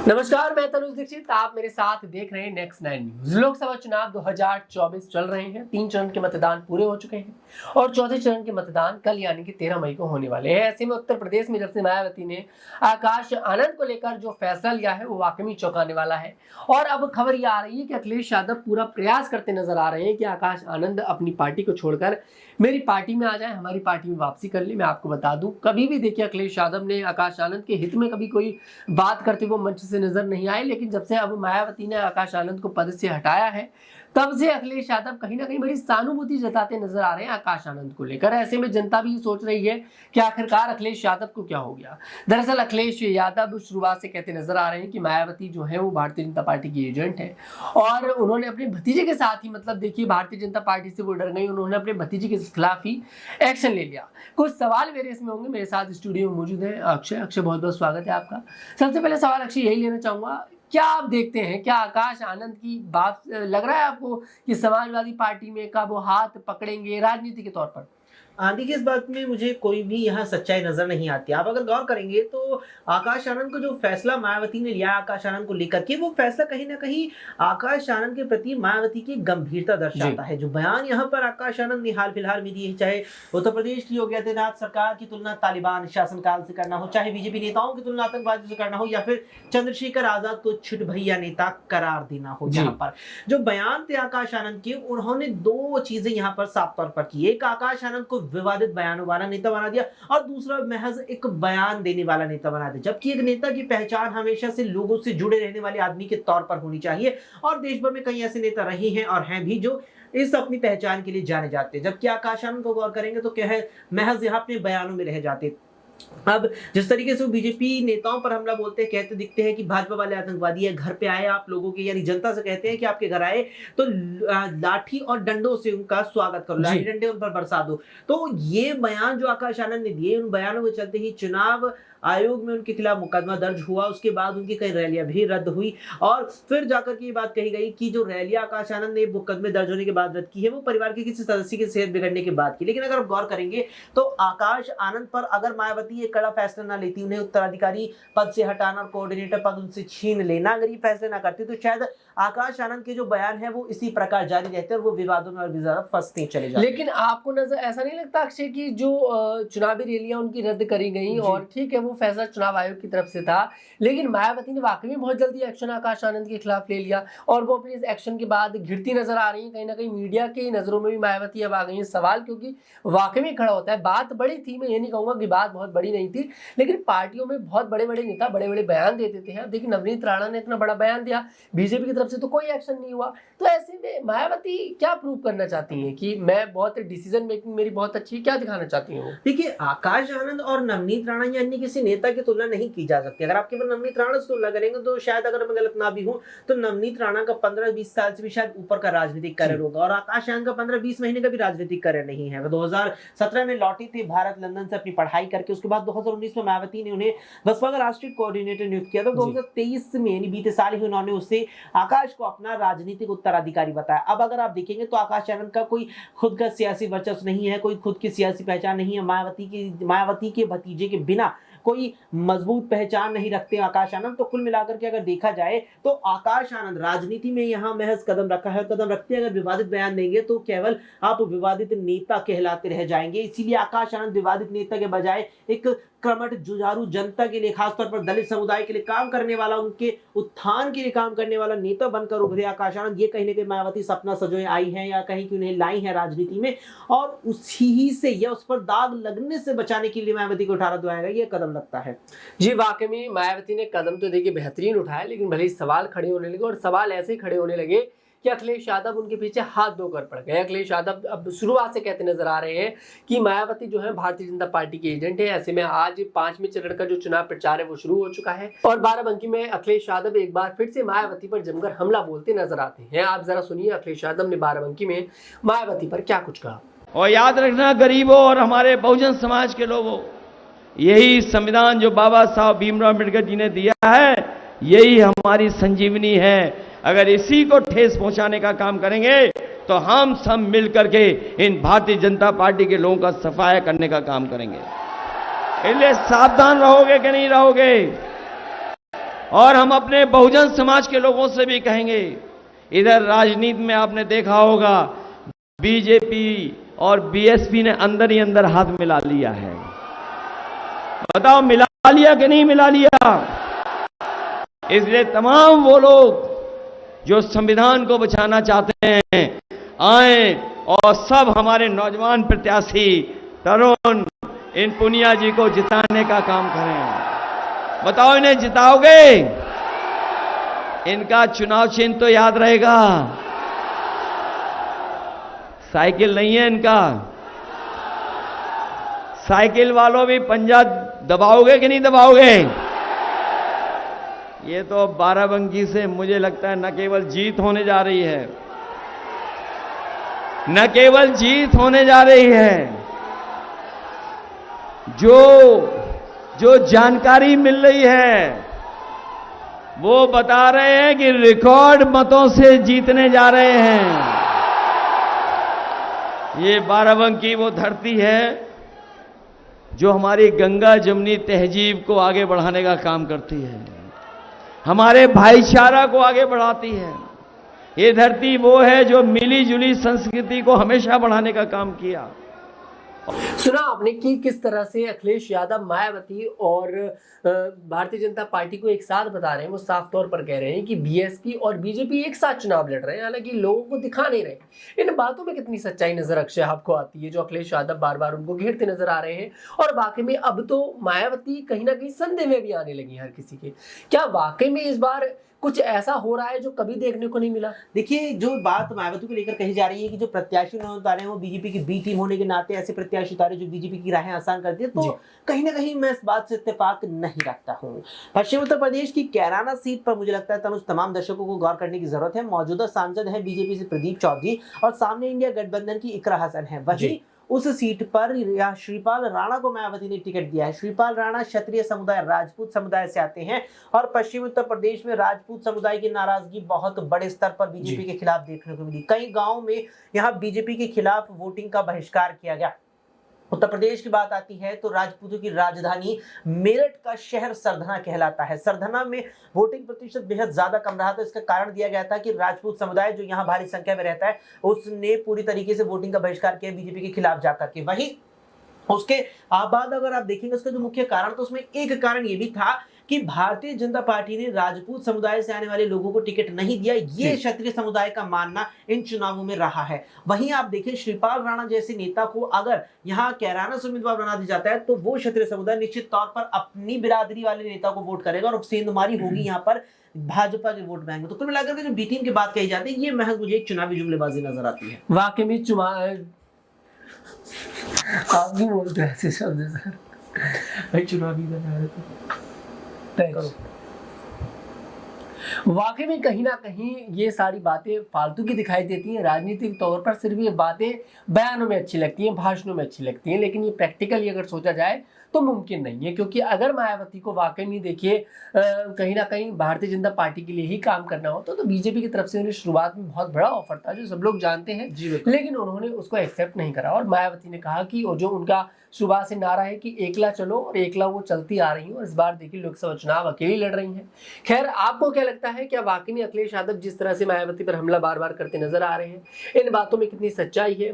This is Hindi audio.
नमस्कार, मैं तनुज दीक्षित। आप मेरे साथ देख रहे हैं नेक्स्ट 9 न्यूज। लोकसभा चुनाव 2024 चल रहे हैं। 3 चरण के मतदान पूरे हो चुके हैं और चौथे चरण के मतदान कल यानी कि 13 मई को होने वाले हैं। ऐसे में उत्तर प्रदेश में जब से मायावती ने आकाश आनंद को लेकर जो फैसला लिया है वो वाकई चौंकाने वाला है। और अब खबर ये आ रही है कि अखिलेश यादव पूरा प्रयास करते नजर आ रहे हैं कि आकाश आनंद अपनी पार्टी को छोड़कर मेरी पार्टी में आ जाए, हमारी पार्टी में वापसी कर ले। मैं आपको बता दूं, कभी भी देखिए अखिलेश यादव ने आकाश आनंद के हित में कभी कोई बात करते हुए मंच से नजर नहीं आए, लेकिन जब से अब मायावती ने आकाश आनंद को पद से हटाया है तब से अखिलेश यादव कहीं ना कहीं बड़ी सहानुभूति जताते नजर आ रहे हैं आकाश आनंद को लेकर। ऐसे में जनता भी सोच रही है कि आखिरकार अखिलेश यादव को क्या हो गया। दरअसल अखिलेश यादव शुरुआत से कहते नजर आ रहे हैं कि मायावती जो है वो भारतीय जनता पार्टी की एजेंट है और उन्होंने अपने भतीजे के साथ ही, मतलब देखिए, भारतीय जनता पार्टी से वो डर गई, उन्होंने अपने भतीजे के खिलाफ ही एक्शन ले लिया। कुछ सवाल मेरे इसमें होंगे। मेरे साथ स्टूडियो में मौजूद है अक्षय। बहुत बहुत स्वागत है आपका। सबसे पहले सवाल अक्षय यही लेना चाहूंगा, क्या आप देखते हैं, क्या आकाश आनंद की बात लग रहा है आपको कि समाजवादी पार्टी में का वो हाथ पकड़ेंगे राजनीति के तौर पर? देखिए, इस बात में मुझे कोई भी यहाँ सच्चाई नजर नहीं आती। आप अगर गौर करेंगे तो आकाश आनंद को जो फैसला मायावती ने लिया आकाश आनंद को लेकर के, वो फैसला कहीं ना कहीं आकाश आनंद के प्रति मायावती की गंभीरता दर्शाता है। जो बयान यहाँ पर आकाश आनंद ने हाल फिलहाल में दिए, चाहे उत्तर प्रदेश की योगी आदित्यनाथ सरकार की तुलना तालिबान शासनकाल से करना हो, चाहे बीजेपी नेताओं की तुलना आतंकवादी से करना हो, या फिर चंद्रशेखर आजाद को छुट भैया नेता करार देना हो, जहाँ पर जो बयान थे आकाश आनंद के, उन्होंने दो चीजें यहाँ पर साफ तौर पर की। एक, आकाश आनंद को विवादित बयानों वाला नेता बना दिया और दूसरा, महज एक बयान देने वाला नेता बना दिया। जबकि एक नेता की पहचान हमेशा से लोगों से जुड़े रहने वाले आदमी के तौर पर होनी चाहिए और देश भर में कई ऐसे नेता रहे हैं और हैं भी जो इस अपनी पहचान के लिए जाने जाते हैं। जबकि आकाश आनंद को गौर करेंगे तो क्या है, महज यहाँ अपने बयानों में रह जाते। अब जिस तरीके से वो बीजेपी नेताओं पर हमला बोलते हैं, कहते दिखते हैं कि भाजपा वाले आतंकवादी है, घर पे आए आप लोगों के, यानी जनता से कहते हैं कि आपके घर आए तो लाठी और डंडों से उनका स्वागत करो, लाठी डंडे उन पर बरसा दो। तो ये बयान जो आकाश आनंद ने दिए, उन बयानों के चलते ही चुनाव आयोग में उनके खिलाफ मुकदमा दर्ज हुआ। उसके बाद उनकी कई रैलियां भी रद्द हुई और फिर जाकर के ये बात कही गई कि जो रैलियां आकाश आनंद ने मुकदमे दर्ज होने के बाद रद्द की है, वो परिवार के किसी सदस्य की सेहत बिगड़ने के बाद की। लेकिन अगर आप गौर करेंगे तो आकाश आनंद पर अगर मायावती ये कड़ा फैसला ना लेती, उन्हें उत्तराधिकारी पद से हटाना और कोऑर्डिनेटर पद उनसे छीन लेना, अगर ये फैसले ना करती, तो शायद आकाश आनंद के जो बयान है वो इसी प्रकार जारी रहते और वो विवादों में और भी ज्यादा फंसते चले जाते। लेकिन आपको नजर ऐसा नहीं लगता अक्षय की जो चुनावी रैलियां उनकी रद्द करी गई, और ठीक है वो फैसला चुनाव आयोग की तरफ से था, लेकिन मायावती ने वाकई में बहुत जल्दी एक्शन आकाश आनंद के खिलाफ ले लिया और वो अपने इस एक्शन के बाद घिरती नजर आ रही है। कहीं ना कहीं मीडिया की नजरों में भी मायावती अब आ गई है सवाल, क्योंकि वाकई में खड़ा होता है। बात बड़ी थी, मैं ये नहीं कहूंगा कि बात बहुत बड़ी नहीं थी, लेकिन पार्टियों में बहुत बड़े बड़े नेता बड़े बड़े बयान दे देते हैं। देखिए नवनीत राणा ने इतना बड़ा बयान दिया, बीजेपी की तरफ से तो कोई एक्शन नहीं हुआ। तो ऐसे में मायावती क्या प्रूव करना चाहती है कि मैं बहुत डिसीजन मेकिंग मेरी बहुत अच्छी है, क्या दिखाना चाहती हूँ? देखिए, आकाश आनंद और नवनीत राणा या अन्य किसी नेता की तुलना नहीं की जा सकती। अगर आप केवल नवनीत राणा से तुलना करेंगे तो शायद, अगर मैं गलत ना भी हूं, तो नवनीत राणा का 15-20 साल से भी शायद ऊपर का राजनीतिक करियर होगा और आकाश आनंद का 15-20 महीने का भी राजनीतिक करियर नहीं है। वो 2017 में लौटी थी भारत लंदन से अपनी पढ़ाई करके। उसके बाद 2019 में मायावती ने उन्हें बसपा का राष्ट्रीय कोऑर्डिनेटर नियुक्त किया। तो 2023 में यानी बीते साल ही उन्होंने उससे आकाश को अपना राजनीतिक उत्तराधिकारी बताया। अब अगर आप देखेंगे तो आकाश आनंद का कोई खुद का सियासी वर्चस्व नहीं है, कोई खुद की सियासी पहचान नहीं है। मायावती के भतीजे के बिना कोई मजबूत पहचान नहीं रखते आकाश आनंद। तो कुल मिलाकर के अगर देखा जाए तो आकाश आनंद राजनीति में यहाँ महज कदम रखा है, कदम रखते अगर विवादित बयान देंगे तो केवल आप विवादित नेता कहलाते रह जाएंगे। इसीलिए आकाश आनंद विवादित नेता के बजाय एक कर्मठ जुझारू जनता के लिए, खासतौर पर दलित समुदाय के लिए काम करने वाला, उनके उत्थान के लिए काम करने वाला नेता बनकर उभरे आकाश आनंद। ये कहीं ना कहीं मायावती सपना सजोए आई है या कहीं कि उन्हें लाई है राजनीति में, और उसी ही से या उस पर दाग लगने से बचाने के लिए मायावती को उठाना दुआएगा, ये कदम लगता है। जी वाकई में मायावती ने कदम तो देखिए बेहतरीन उठाया, लेकिन भले ही सवाल खड़े होने लगे और सवाल ऐसे खड़े होने लगे कि अखिलेश यादव उनके पीछे हाथ धोकर पड़ गए। अखिलेश यादव अब शुरुआत से कहते नजर आ रहे हैं कि मायावती जो है भारतीय जनता पार्टी के एजेंट है। ऐसे में आज 5वें चरण का जो चुनाव प्रचार है वो शुरू हो चुका है और बाराबंकी में अखिलेश यादव एक बार फिर से मायावती पर जमकर हमला बोलते नजर आते हैं। आप जरा सुनिए अखिलेश यादव ने बाराबंकी में मायावती पर क्या कुछ कहा। और याद रखना, गरीबों और हमारे बहुजन समाज के लोगों, यही संविधान जो बाबा साहब भीमराव अम्बेडकर जी ने दिया है, यही हमारी संजीवनी है। अगर इसी को ठेस पहुंचाने का काम करेंगे तो हम सब मिलकर के इन भारतीय जनता पार्टी के लोगों का सफाया करने का काम करेंगे। इसलिए सावधान रहोगे कि नहीं रहोगे? और हम अपने बहुजन समाज के लोगों से भी कहेंगे, इधर राजनीति में आपने देखा होगा बीजेपी और बीएसपी ने अंदर ही अंदर हाथ मिला लिया है। बताओ मिला लिया कि नहीं मिला लिया? इसलिए तमाम वो लोग जो संविधान को बचाना चाहते हैं आए और सब हमारे नौजवान प्रत्याशी तरुण इन पुनिया जी को जिताने का काम करें। बताओ इन्हें जिताओगे? इनका चुनाव चिन्ह तो याद रहेगा, साइकिल नहीं है इनका। साइकिल वालों भी पंजा दबाओगे कि नहीं दबाओगे? ये तो बाराबंकी से मुझे लगता है न केवल जीत होने जा रही है, न केवल जीत होने जा रही है, जो जानकारी मिल रही है वो बता रहे हैं कि रिकॉर्ड मतों से जीतने जा रहे हैं। ये बाराबंकी वो धरती है जो हमारी गंगा जमुनी तहजीब को आगे बढ़ाने का काम करती है, हमारे भाईचारा को आगे बढ़ाती है। ये धरती वो है जो मिली जुली संस्कृति को हमेशा बढ़ाने का काम किया। सुना आपने कि किस तरह से अखिलेश यादव मायावती और भारतीय जनता पार्टी को एक साथ बता रहे हैं। वो साफ तौर पर कह रहे हैं कि बीएसपी और बीजेपी एक साथ चुनाव लड़ रहे हैं, हालांकि लोगों को दिखा नहीं रहे। इन बातों में कितनी सच्चाई नजर अक्षय आपको आती है, जो अखिलेश यादव बार बार उनको घेरते नजर आ रहे हैं? और वाकई में अब तो मायावती कहीं ना कहीं संदेह में भी आने लगी हर किसी के। क्या वाकई में इस बार कुछ ऐसा हो रहा है जो कभी देखने को नहीं मिला? देखिए, जो बात मायावती को लेकर कही जा रही है कि जो प्रत्याशी उन्होंने उतारे हैं वो बीजेपी की बी टीम होने के नाते ऐसे प्रत्याशी उतारे जो बीजेपी की राहें आसान करती है, तो कहीं ना कहीं मैं इस बात से इत्तेफाक नहीं रखता हूँ। पश्चिम उत्तर प्रदेश की कैराना सीट पर मुझे लगता है तनुज तमाम दर्शकों को गौर करने की जरूरत है। मौजूदा सांसद है बीजेपी से प्रदीप चौधरी और सामने इंडिया गठबंधन की इकरा हसन है। वही उस सीट पर श्रीपाल राणा को मायावती ने टिकट दिया है। श्रीपाल राणा क्षत्रिय समुदाय, राजपूत समुदाय से आते हैं और पश्चिमी उत्तर प्रदेश में राजपूत समुदाय की नाराजगी बहुत बड़े स्तर पर बीजेपी के खिलाफ देखने को मिली। कई गांवों में यहां बीजेपी के खिलाफ वोटिंग का बहिष्कार किया गया। उत्तर प्रदेश की बात आती है तो राजपूतों की राजधानी मेरठ का शहर सरधना कहलाता है। सरधना में वोटिंग प्रतिशत बेहद ज्यादा कम रहा था। इसका कारण दिया गया था कि राजपूत समुदाय जो यहाँ भारी संख्या में रहता है उसने पूरी तरीके से वोटिंग का बहिष्कार किया बीजेपी के खिलाफ जाकर के। वहीं उसके बाद अगर आप देखेंगे उसका जो मुख्य कारण, तो उसमें एक कारण ये भी था कि भारतीय जनता पार्टी ने राजपूत समुदाय से आने वाले लोगों को टिकट नहीं दिया। ये क्षत्रिय समुदाय का मानना इन चुनावों में रहा है। वहीं आप देखें श्रीपाल राणा जैसे नेता को अगर यहाँ कैराना से उम्मीदवार बना दिया जाता है तो वो क्षत्रिय समुदाय निश्चित तौर पर अपनी बिरादरी वाले नेता को वोट करेगा और सेंधमारी होगी यहाँ पर भाजपा के वोट बैंक में। तो कुल मिलाकर के जो बी टीम की बात कही जाती है ये महज मुझे एक चुनावी जुमलेबाजी नजर आती है। वाकई में आप भी बोलते हैं ऐसे शब्द सर, भाई चुनावी वाकई में कहीं ना कहीं ये सारी बातें फालतू की दिखाई देती हैं। राजनीतिक तौर पर सिर्फ ये बातें बयानों में अच्छी लगती हैं, भाषणों में अच्छी लगती हैं, लेकिन ये प्रैक्टिकली अगर सोचा जाए तो मुमकिन नहीं है। क्योंकि अगर मायावती को वाकई में देखिए कहीं ना कहीं भारतीय जनता पार्टी के लिए ही काम करना होता तो बीजेपी की तरफ से उन्हें शुरुआत में बहुत बड़ा ऑफर था जो सब लोग जानते हैं, लेकिन उन्होंने उसको एक्सेप्ट नहीं करा। और मायावती ने कहा कि जो उनका सुबह से नारा है कि एकला चलो, और एकला वो चलती आ रही है और इस बार देखिए लोकसभा चुनाव अकेली लड़ रही हैं। खैर, आपको क्या लगता है, क्या वाकई में अखिलेश यादव जिस तरह से मायावती पर हमला बार बार करते नजर आ रहे हैं, इन बातों में कितनी सच्चाई है?